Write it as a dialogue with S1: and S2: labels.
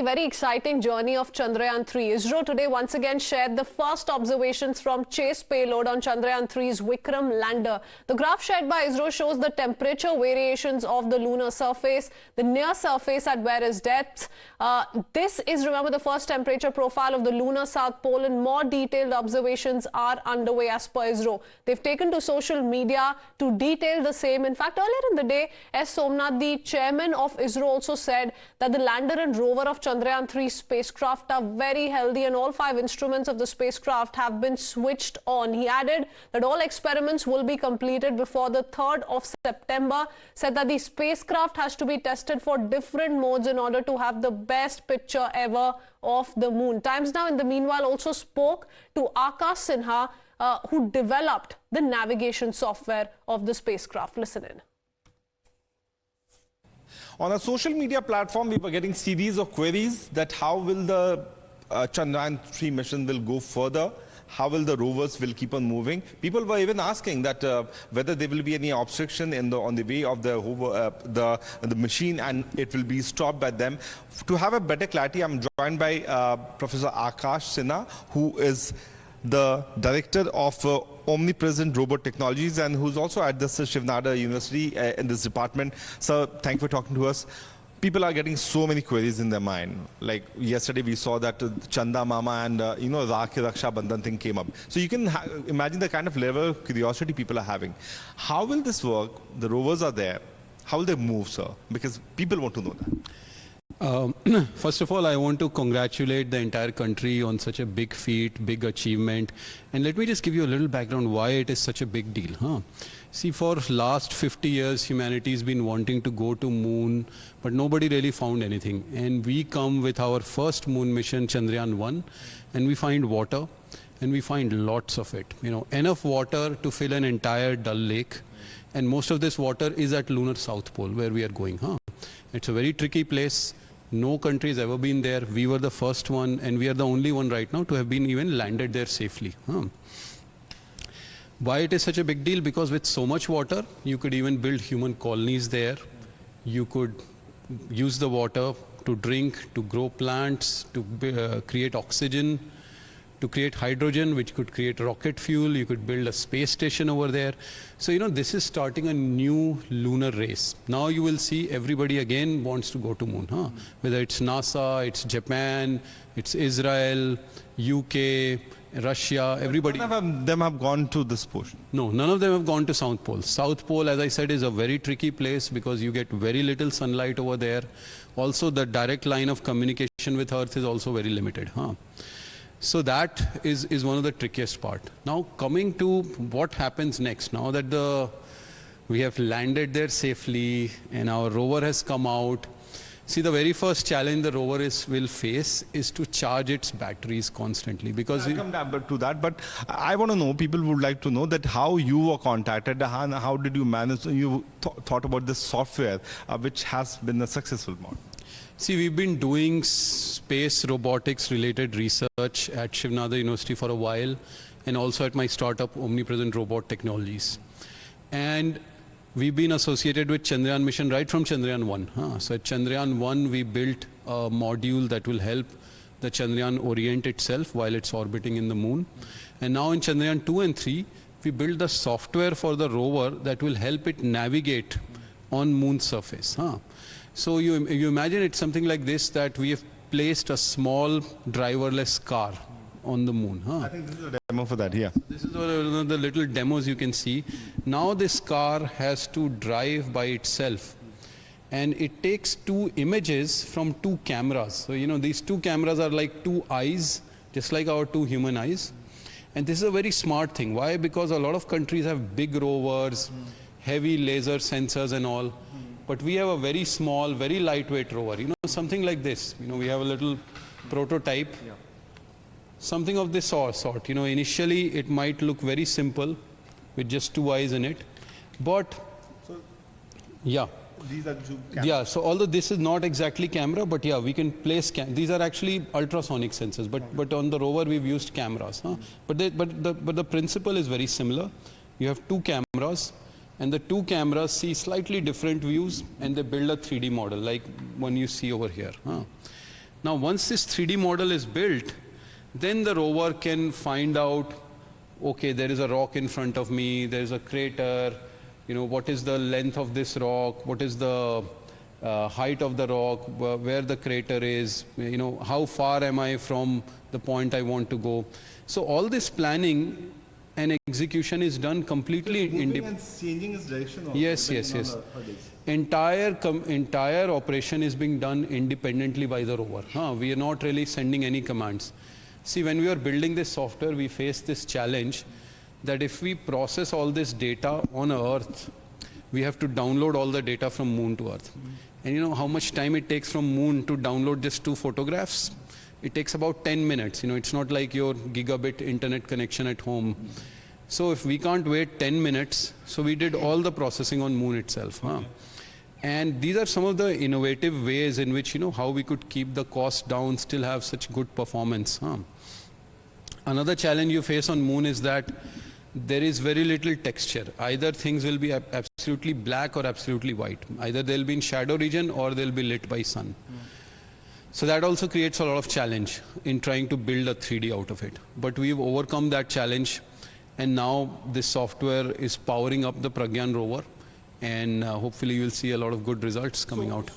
S1: Very exciting journey of Chandrayaan-3. ISRO today once again shared the first observations from ChaSTE payload on Chandrayaan-3's Vikram Lander. The graph shared by ISRO shows the temperature variations of the lunar surface, the near surface at various depths. This is, remember, the first temperature profile of the lunar South Pole, and more detailed observations are underway as per ISRO. They've taken to social media to detail the same. In fact, earlier in the day, S. Somnath, the chairman of ISRO, also said that the lander and rover of Chandrayaan-3 spacecraft are very healthy and all 5 instruments of the spacecraft have been switched on. He added that all experiments will be completed before the 3rd of September, said that the spacecraft has to be tested for different modes in order to have the best picture ever of the moon. Times Now, in the meanwhile, also spoke to Aakash Sinha, who developed the navigation software of the spacecraft. Listen in.
S2: On a social media platform, we were getting series of queries that how will the Chandrayaan-3 mission will go further, how will the rovers will keep on moving. People were even asking that whether there will be any obstruction on the way of the machine and it will be stopped by them. To have a better clarity, I'm joined by Professor Aakash Sinha, who is the director of Omnipresent Robot Technologies and who's also at the Shiv Nadar University in this department. So thank you for talking to us. People are getting so many queries in their mind. Like yesterday we saw that Chanda Mama and Rakhi Raksha Bandhan thing came up. So you can imagine the kind of level of curiosity people are having. How will this work? The rovers are there. How will they move, sir? Because people want to know that.
S3: First of all, I want to congratulate the entire country on such a big feat, big achievement. And let me just give you a little background why it is such a big deal. See, for last 50 years, humanity has been wanting to go to moon, but nobody really found anything. And we come with our first moon mission, Chandrayaan-1, and we find water, and we find lots of it. Enough water to fill an entire Dal Lake. And most of this water is at lunar South Pole, where we are going. It's a very tricky place. No country has ever been there. We were the first one, and we are the only one right now to have been even landed there safely. Why it is such a big deal? Because with so much water, you could even build human colonies there. You could use the water to drink, to grow plants, to create oxygen, to create hydrogen, which could create rocket fuel. You could build a space station over there. So, this is starting a new lunar race. Now you will see everybody again wants to go to moon. Whether it's NASA, it's Japan, it's Israel, UK, Russia, everybody.
S2: None of them have gone to this portion.
S3: No, none of them have gone to South Pole. South Pole, as I said, is a very tricky place because you get very little sunlight over there. Also, the direct line of communication with Earth is also very limited. So that is one of the trickiest part. Now coming to what happens next, now that we have landed there safely and our rover has come out. See, the very first challenge the rover will face is to charge its batteries constantly. Because
S2: I'll come back to that, but I want to know, people would like to know that how you were contacted, how did you manage, you thought about this software, which has been a successful one.
S3: See, we've been doing space robotics related research at Shiv Nadar University for a while, and also at my startup Omnipresent Robot Technologies. And we've been associated with Chandrayaan mission right from Chandrayaan-1. So at Chandrayaan-1, we built a module that will help the Chandrayaan orient itself while it's orbiting in the moon. And now in Chandrayaan-2 and 3, we built the software for the rover that will help it navigate on moon surface. So you imagine it's something like this, that we have placed a small driverless car on the moon.
S2: I think this is a demo for that here.
S3: This is one of the little demos you can see. Now this car has to drive by itself. And it takes 2 images from 2 cameras. So, these 2 cameras are like 2 eyes, just like our 2 human eyes. And this is a very smart thing. Why? Because a lot of countries have big rovers, heavy laser sensors and all. But we have a very small, very lightweight rover, something like this. We have a little prototype, something of this sort. Initially it might look very simple with just 2 eyes in it. But,
S2: these are 2 cameras.
S3: Yeah, so although this is not exactly camera, but yeah, we can place, these are actually ultrasonic sensors, but on the rover we've used cameras. But the principle is very similar. You have 2 cameras. And the 2 cameras see slightly different views and they build a 3D model like one you see over here. Now, once this 3D model is built, then the rover can find out, okay, there is a rock in front of me, there is a crater, you know, what is the length of this rock, what is the height of the rock, where the crater is, you know, how far am I from the point I want to go. So all this planning and execution is done completely independently.
S2: Changing its direction also.
S3: Yes, yes, yes. Entire operation is being done independently by the rover. We are not really sending any commands. See, when we are building this software, we face this challenge that if we process all this data on Earth, we have to download all the data from Moon to Earth. And you know how much time it takes from Moon to download just 2 photographs? It takes about 10 minutes. You know, it's not like your gigabit internet connection at home. So if we can't wait 10 minutes, so we did all the processing on Moon itself. And these are some of the innovative ways in which, you know, how we could keep the cost down, still have such good performance. Another challenge you face on Moon is that there is very little texture. Either things will be absolutely black or absolutely white. Either they'll be in shadow region or they'll be lit by sun. So that also creates a lot of challenge in trying to build a 3D out of it. But we've overcome that challenge, and now this software is powering up the Pragyan Rover, and hopefully you'll see a lot of good results coming out.